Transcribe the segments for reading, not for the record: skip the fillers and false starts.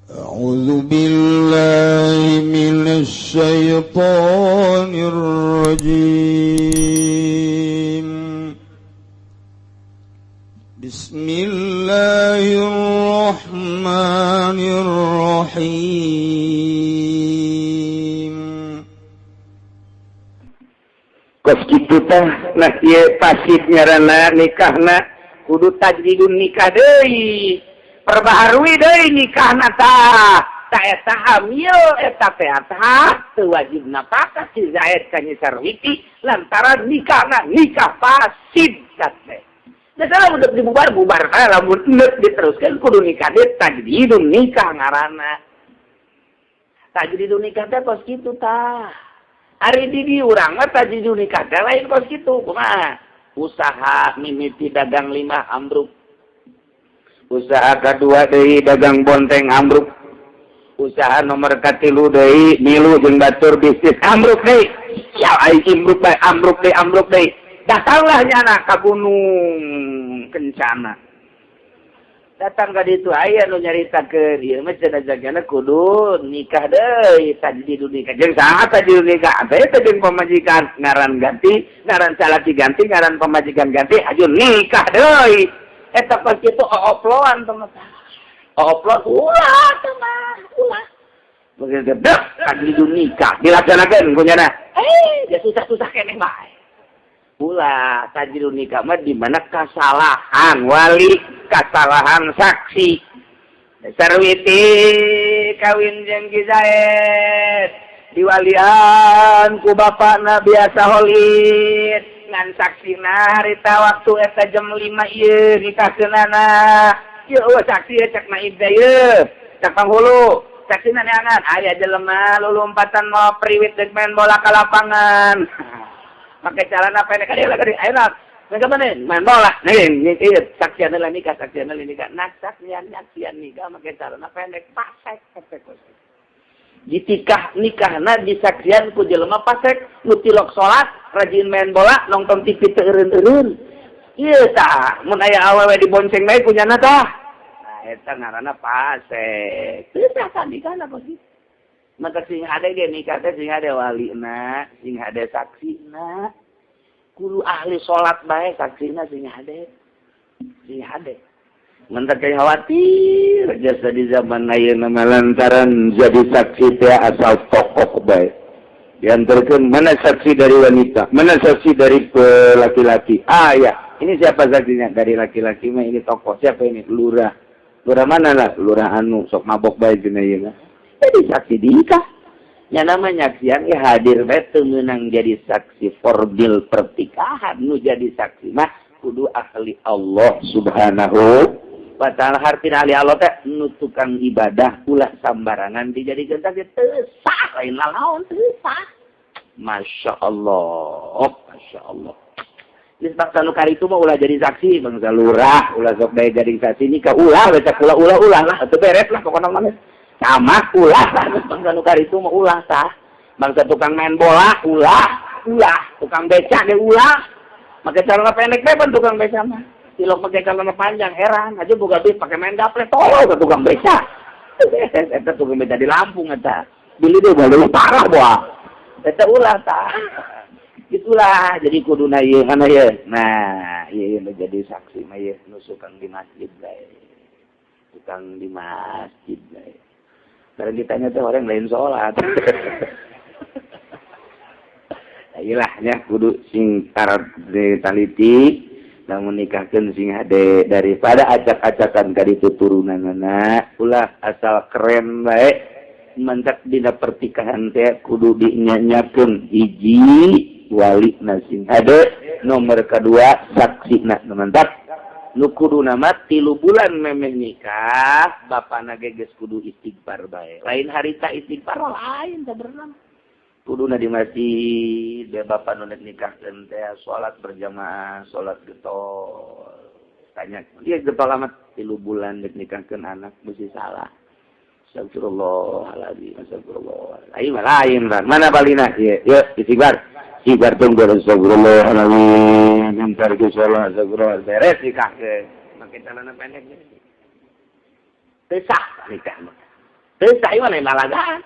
أعوذ بالله من الشيطان الرجيم بسم الله الرحمن الرحيم. Kos kitu teh nah ieu pasif ngaranna nikahna kudu tajdidun nikah deui. Perbaharui deui nikahna tah. Ta eta hamil eta teh teu wajibna pakah si Zaid ka Nyi Sarwiti lantaran nikahna nikah pasif teh. Da salah udah dibubar-bubar lamun neuk diteruskeun kudu nikah deui tajdidun nikah ngaranna. Tajdidun nikah teh kos kitu tah. Hari di urang mah tajdidun nikah teh lain kos kitu kumaha? Usaha mimiti dagang 5 ambruk. Usaha kedua deui dagang bonteng ambruk. Usaha nomor katilu deui milu jeung batur bisnis ambruk deui. Ya ai ambruk deui. Datanglah nyana ka Gunung Kencana. Datang ka ditu aya nu nyaritakeun ieu mah cenah jagana kudu nikah deui tajdidun nikah. Jeung saha tajdidun nikah? Teh jeung pamajikan ngaran ganti, ngaran salaki ganti, ngaran pamajikan ganti, ajun nikah deui. Eta pas kitu ooploan teman. Ooplon ulah teman, ulah. Begitu deh tajdidun nikah dilaksanakeun ku nyana. Dia susah-susah keneh bae. Ulah tajdidun nikah mah di mana kesalahan wali, kesalahan saksi. Sarwiti kawin jeung Ki Zaid diwalian ku bapana biasa holid ngan saksina harita waktu eta jam 5 ieu nikahkeunana. Ieu saksi cek naib da ieu. Cak panghulu, saksina neangan aya jelema lulumpatan mau priwit deuk main bola ka lapangan. Pakai celana pendek aja lah, ayo nak, mereka mana? Main bola, nih, saksian lah nikah, nak saksian nikah, pakai celana pendek, pasek, Jitikah nikah na di saksian ku jelema pasek, nutilok sholat, rajin main bola, nonton TV teureun. Iya tah, mun aya awewe dibonceng bae ku nyana tah. Nah, eta ngaranna pasek. Teu biasa nikah na begitu. Maka sing ada dia nikah teh sing ada walina, sing ada saksina. Kudu ahli salat bae saksina sing ada. Mentak kaya khawatir jasa di zaman ayeuna lantaran jadi saksi teh asal tokoh bae. Diantarkeun mana saksi dari wanita, mana saksi dari laki-laki. Ya, ini siapa saksinya? Dari laki-laki mah ini tokoh. Siapa ini? Lurah. Lurah mana lah? Lurah anu sok mabok bae cenah ieu mah. Jadi saksi nikah. Yang namanya saksian ya hadir betul menang jadi saksi forbil pertikahan. Nu jadi saksi mah kudu ahli Allah subhanahu wa ta'ala. Hartina ahli Allah teh nu tukang ibadah ulah sambarangan dijadikeun saksi teu sah lain lalaon teu sah. Masya Allah. Geus bangsa nu karitu mah ulah jadi saksi, bangsa lurah ulah sok bae jadi saksi nikah ulah becak ulah lah atuh beres lah pokona mah. Sama ulah lah bangsa nu karitu mah ulah tah. Bangsa tukang main bola ulah, tukang beca ge ulah. Make celana pendek bae pan tukang beca mah. Silok make celana panjang heran aja boga duit pake main gaple tolol ka tukang beca. Eta tukang beca di Lampung eta. Bili deui bae parah boa. Eta ulah tah. Itulah jadi kuduna ieu kana ieu. Nah, ieu menjadi saksi mah ieu nu sukang di masjid bae. Tukang di masjid bae. Karena ditanya tuh orang lain sholat. Ayahnya kudu sing karat taliti, namun nikahkan sing hade daripada acak-acakan kaditu turunanana, ulah asal keren baik, mentak dina pertikahan teh kudu dinyanyakeun hiji wali na sing hade, nomor kedua saksi na mentak. Nu kudu nama 3 bulan memeh nikah, bapana geges kudu istighfar bae. Lain harita istighfar lain sabenerna. Kuduna di masjid, dia bapak nu nikahkeun teh salat berjamaah, salat getol. Tanya, dia getol amat 3 bulan nikahkeun anak mesti salah. Astagfirullahaladzim. Lain lah. Mana balina? Yuk istighfar. Istighfar tunggu astagfirullahaladzim. Ngantar ke sholat astagfirullah. Beres nikah ke. Makin celana pendek. Tesah nikah. Teu sah ieu mah malagaan.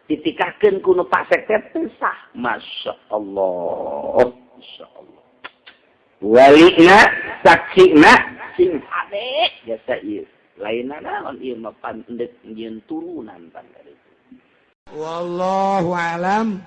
Ditikakeun ku nu pasek teh teu sah. Masyaallah. Masyaallah. Walina saksina sing hade biasa ieu. Lainna naon ieu mah pandeg nyeun turunan pan. Wallahu alam.